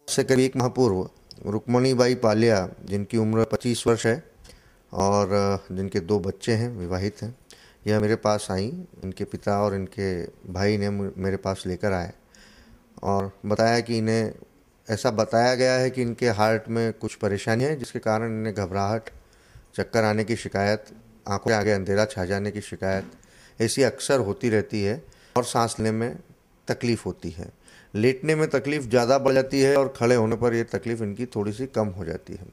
से करीब 1 माह पूर्व रुक्मणीबाई पालिया, जिनकी उम्र 25 वर्ष है और जिनके 2 बच्चे हैं, विवाहित हैं, यह मेरे पास आई। इनके पिता और इनके भाई ने मेरे पास लेकर आए और बताया कि इन्हें ऐसा बताया गया है कि इनके हार्ट में कुछ परेशानी है, जिसके कारण इन्हें घबराहट, चक्कर आने की शिकायत, आंखों के आगे अंधेरा छा जाने की शिकायत ऐसी अक्सर होती रहती है और सांस लेने में तकलीफ़ होती है। लेटने में तकलीफ़ ज़्यादा बढ़ जाती है और खड़े होने पर ये तकलीफ़ इनकी थोड़ी सी कम हो जाती है।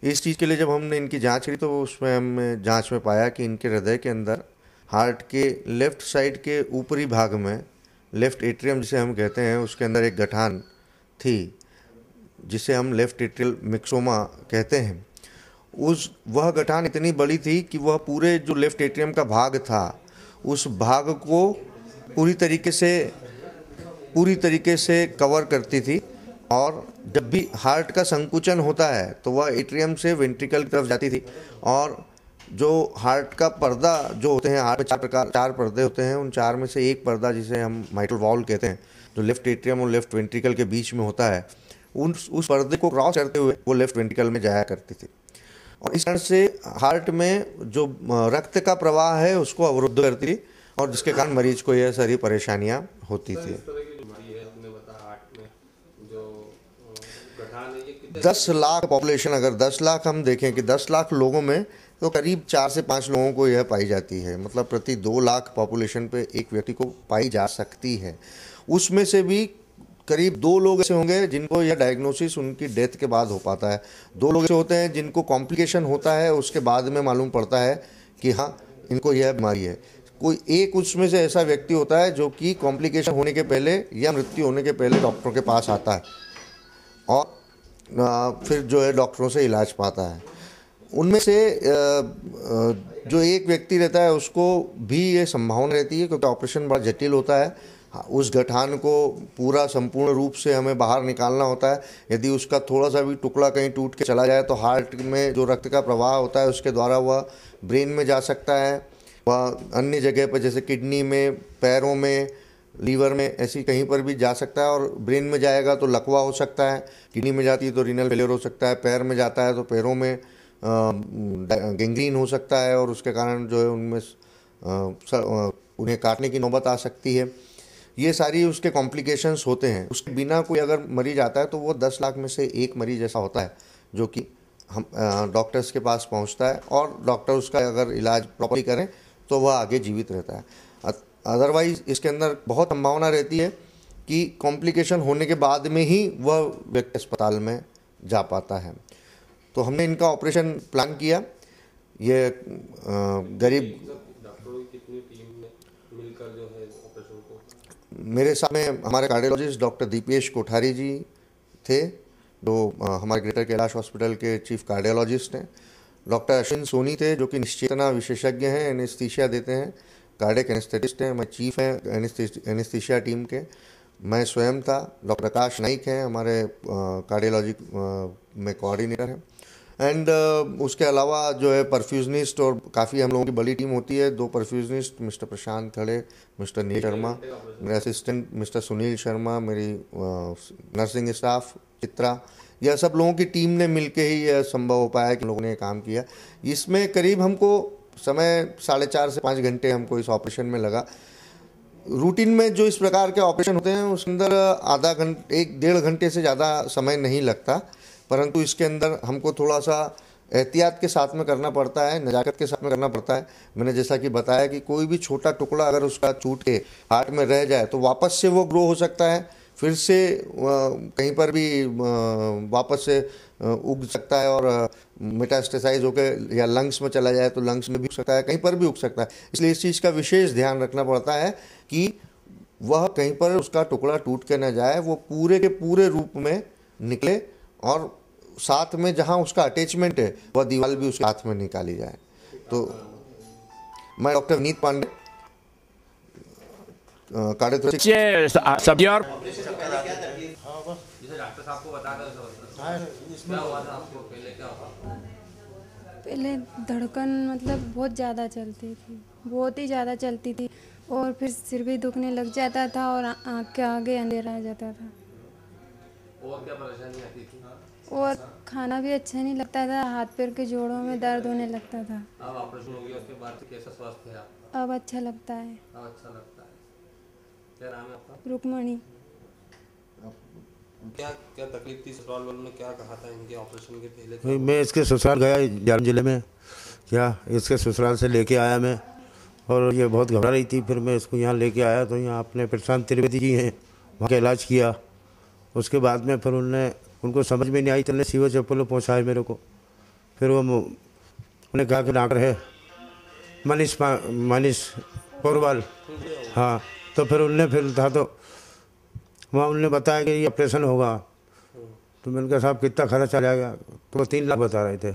इस चीज़ के लिए जब हमने इनकी जांच करी तो उसमें हमने जांच में पाया कि इनके हृदय के अंदर हार्ट के लेफ़्ट साइड के ऊपरी भाग में, लेफ़्ट एट्रियम जिसे हम कहते हैं, उसके अंदर एक गठान थी जिसे हम लेफ़्ट एट्रियल मिक्सोमा कहते हैं। वह गठान इतनी बड़ी थी कि वह पूरे जो लेफ़्ट एट्रियम का भाग था उस भाग को पूरी तरीके से कवर करती थी और जब भी हार्ट का संकुचन होता है तो वह एट्रियम से वेंट्रिकल की तरफ जाती थी। और जो हार्ट का पर्दा जो होते हैं, हार्ट में 4 पर्दे होते हैं, उन 4 में से एक पर्दा जिसे हम माइट्रल वॉल्व कहते हैं, जो लेफ्ट एट्रियम और लेफ्ट वेंट्रिकल के बीच में होता है, उस पर्दे को क्रॉस करते हुए वो लेफ्ट वेंट्रिकल में जाया करती थी और इस तरह से हार्ट में जो रक्त का प्रवाह है उसको अवरुद्ध करती थी और जिसके कारण मरीज को यह सारी परेशानियां होती थी। 10 लाख पॉपुलेशन, अगर 10 लाख हम देखें कि 10 लाख लोगों में तो करीब 4 से 5 लोगों को यह पाई जाती है। मतलब प्रति 2 लाख पॉपुलेशन पे एक व्यक्ति को पाई जा सकती है। उसमें से भी करीब 2 लोग ऐसे होंगे जिनको यह डायग्नोसिस उनकी डेथ के बाद हो पाता है। 2 लोग ऐसे होते हैं जिनको कॉम्प्लिकेशन होता है, उसके बाद में मालूम पड़ता है कि हाँ, इनको यह बीमारी है। कोई एक उसमें से ऐसा व्यक्ति होता है जो कि कॉम्प्लिकेशन होने के पहले या मृत्यु होने के पहले डॉक्टर के पास आता है और फिर जो है डॉक्टरों से इलाज पाता है। उनमें से जो एक व्यक्ति रहता है उसको भी ये संभावना रहती है, क्योंकि ऑपरेशन बड़ा जटिल होता है, उस गठान को पूरा संपूर्ण रूप से हमें बाहर निकालना होता है। यदि उसका थोड़ा सा भी टुकड़ा कहीं टूट के चला जाए तो हार्ट में जो रक्त का प्रवाह होता है उसके द्वारा वह ब्रेन में जा सकता है, वह अन्य जगह पर जैसे किडनी में, पैरों में, लीवर में, ऐसी कहीं पर भी जा सकता है। और ब्रेन में जाएगा तो लकवा हो सकता है, किडनी में जाती है तो रीनल फेलियर हो सकता है, पैर में जाता है तो पैरों में गैंग्रीन हो सकता है और उसके कारण जो है उनमें उन्हें काटने की नौबत आ सकती है। ये सारी उसके कॉम्प्लिकेशंस होते हैं। उसके बिना कोई अगर मरीज आता है तो वो 10 लाख में से एक मरीज ऐसा होता है जो कि हम डॉक्टर्स के पास पहुंचता है और डॉक्टर उसका अगर इलाज प्रॉपर्ली करें तो वह आगे जीवित रहता है। अदरवाइज इसके अंदर बहुत संभावना रहती है कि कॉम्प्लिकेशन होने के बाद में ही वह व्यक्ति अस्पताल में जा पाता है। तो हमने इनका ऑपरेशन प्लान किया। ये गरीब मेरे साथ में हमारे कार्डियोलॉजिस्ट डॉक्टर दीपेश कोठारी जी थे, जो हमारे ग्रेटर कैलाश हॉस्पिटल के चीफ कार्डियोलॉजिस्ट हैं। डॉक्टर अश्विन सोनी थे, जो कि निश्चेतना विशेषज्ञ हैं, एनेस्थीसिया देते हैं, कार्डियक एनेस्थेटिस्ट हैं। मैं चीफ हैं एनेस्थीसिया टीम के, मैं स्वयं था। डॉक्टर आकाश नाइक हैं, हमारे कार्डियोलॉजी में कोऑर्डिनेटर हैं। एंड उसके अलावा जो है परफ्यूजनिस्ट, और काफ़ी हम लोगों की बड़ी टीम होती है। 2 परफ्यूजनिस्ट, मिस्टर प्रशांत खड़े, मिस्टर नील शर्मा, मेरे असिस्टेंट मिस्टर सुनील शर्मा, मेरी नर्सिंग स्टाफ चित्रा, यह सब लोगों की टीम ने मिलके ही यह संभव हो पाया कि लोगों ने काम किया। इसमें करीब हमको समय 4.5 से 5 घंटे हमको इस ऑपरेशन में लगा। रूटीन में जो इस प्रकार के ऑपरेशन होते हैं उसके अंदर आधा घंटे, 1-1.5 घंटे से ज़्यादा समय नहीं लगता, परंतु इसके अंदर हमको थोड़ा सा एहतियात के साथ में करना पड़ता है, नज़ाकत के साथ में करना पड़ता है। मैंने जैसा कि बताया कि कोई भी छोटा टुकड़ा अगर उसका छूट के हार्ट में रह जाए तो वापस से वो ग्रो हो सकता है, फिर से कहीं पर भी वापस से उग सकता है और मेटास्टेसाइज होकर या लंग्स में चला जाए तो लंग्स में भी उग सकता है, कहीं पर भी उग सकता है। इसलिए इस चीज़ का विशेष ध्यान रखना पड़ता है कि वह कहीं पर उसका टुकड़ा टूट के न जाए, वो पूरे के पूरे रूप में निकले और साथ में जहाँ उसका अटैचमेंट है वह दीवार भी उसके हाथ में निकाली जाए। तो मैं डॉक्टर विनीत पांडे, सेवियर पहले धड़कन मतलब बहुत ज़्यादा चलती थी, बहुत ही ज़्यादा चलती थी, और फिर सिर भी दुखने लग जाता था और आँख के आगे अंधेरा आ जाता था। और क्या परेशानी आती थी? और खाना भी अच्छा नहीं लगता था, हाथ पैर के जोड़ों में दर्द होने लगता था। अब ऑपरेशन हो गया उसके बाद से कैसा स्वास्थ्य है आपका? अब अच्छा लगता है। अब अच्छा लगता है। क्या नाम है आपका? रुक्मणी। क्या क्या तकलीफ थी ससुराल वालों ने क्या कहा था इनके ऑपरेशन के पहले? मैं इसके ससुराल गया जालौन जिले में, क्या इसके ससुराल से लेके आया मैं, और ये बहुत घबरा रही थी। फिर मैं इसको यहाँ लेके आया तो यहाँ अपने प्रशांत त्रिवेदी जी हैं, वहाँ का इलाज किया। उसके बाद में फिर उनको समझ में नहीं आई, चलने सीवरेज अपोलो पहुँचाए मेरे को। फिर वो उन्हें कहा कि डॉक्टर है मनीष पोरवाल, हाँ। तो फिर वहाँ उन्होंने बताया कि ये ऑपरेशन होगा। तो मैंने कहा साहब कितना खर्च आ जाएगा? तो वो 3 लाख बता रहे थे।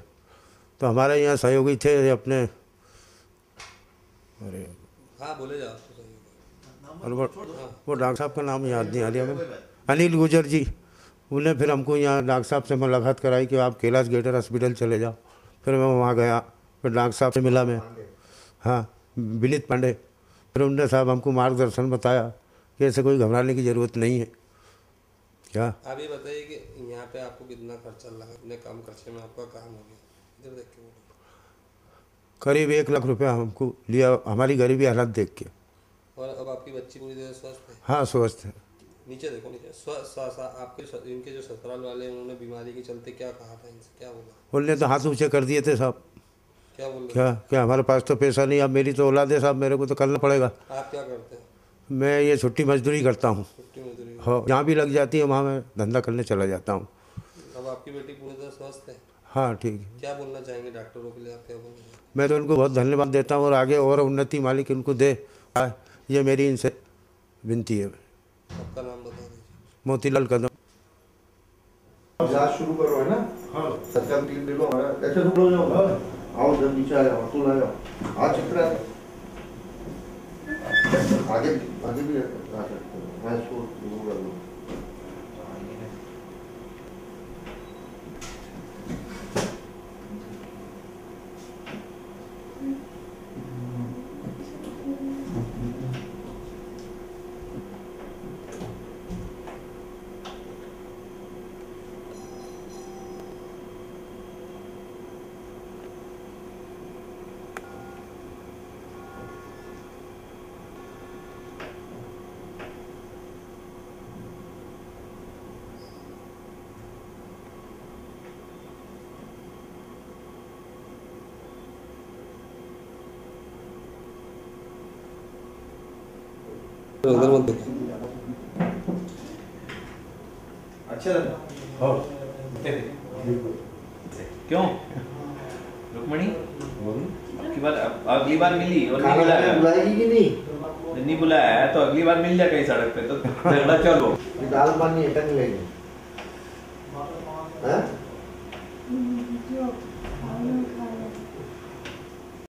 तो हमारे यहाँ सहयोगी थे अपने, अरे हाँ बोले जाओ। और वो डॉक्टर साहब का नाम याद नहीं आ रहा मैंने, अनिल गुजर जी। उन्हें फिर हमको यहाँ डॉक्टर साहब से मुलाकात कराई कि आप कैलाश गेटर हॉस्पिटल चले जाओ। फिर मैं वहाँ गया, फिर डॉक्टर साहब से मिला मैं, हाँ, विनीत पांडे। फिर उन्होंने साहब हमको मार्गदर्शन बताया कि ऐसे कोई घबराने की ज़रूरत नहीं है। क्या आप ये बताइए कि यहाँ पे आपको कितना खर्चा लगा? इतने कम खर्चे में आपका काम हो गया? इधर देख के बोलो। करीब 1 लाख रुपया हमको लिया, हमारी गरीबी हालत देख के। और अब आपकी बच्ची पूरी तरह स्वस्थ है? हाँ स्वस्थ है। नीचे देखो, नीचे आपके इनके जो ससुराल वाले हैं उन्होंने बीमारी के चलते क्या कहा था इनसे, क्या बोला? उनने तो हाथ ऊँचे कर दिए थे साहब। क्या बोल रहे? क्या हमारे पास तो पैसा नहीं, अब मेरी तो औलाद है साहब, मेरे को तो करना पड़ेगा। आप क्या करते हैं? मैं ये छुट्टी मजदूरी करता हूँ। छुट्टी मजदूरी? हाँ, जहाँ भी लग जाती है वहाँ मैं धंधा करने चला जाता हूँ। अब आपकी बेटी पूरी तरह स्वस्थ है? हाँ ठीक है। क्या बोलना चाहेंगे डॉक्टरों के लिए, आप क्या बोलेंगे? मैं तो उनको बहुत धन्यवाद देता हूँ, और आगे और उन्नति मालिक उनको दे, ये मेरी इनसे विनती है। आपका नाम बता दीजिए। मोतीलाल कदम। इलाज शुरू करो, है ना? हाँ। सरकार टीम दे लो, ऐसे रुक लो, जाओ, आओ जब नीचे आ जाओ, तू लाओ, आज चित्र आगे भी आ सकते हो, मैं इसको शुरू कर लूँ। उधर मत देखो। अच्छा क्यों रुक्मणी अगली बार मिली और नहीं बुलाया? बुलाएगी कि नहीं? नहीं बुलाया है तो अगली बार मिल जाए कहीं सड़क पे, तो झगड़ा चलो। दाल पानी है, टंग लेंगे।